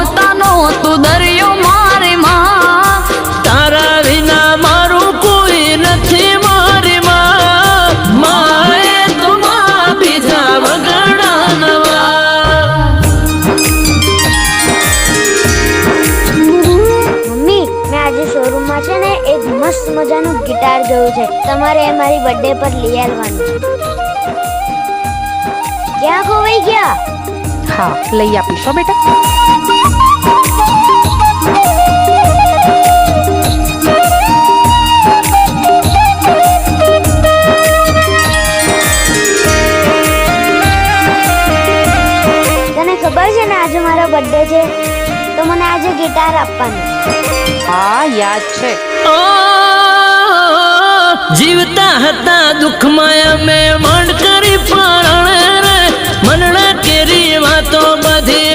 મમતાનો તું દરિયો મારી માં, તારા વિના મારું કોઈ નથી મારી માં, માએ તો માં બીજા વગડા નવા. મમ્મી, મેં આજે શોરૂમમાં છે ને એક મસ્ત મજાનું ગિટાર જોયું છે, તમારે એ મારી બર્થડે પર લઈ આવવાનું. ક્યાં ખોવાઈ ગયા? હા, લઈ આપીશો બેટા. તને ખબર છે ને આજે મારો બર્થડે છે, તો મને આજે ગિટાર આપવાનું. હા, યાદ છે. જીવતા હતા દુઃખમાં અમે મંડ કરી પણ રે મનડા કેરી વાતો બધી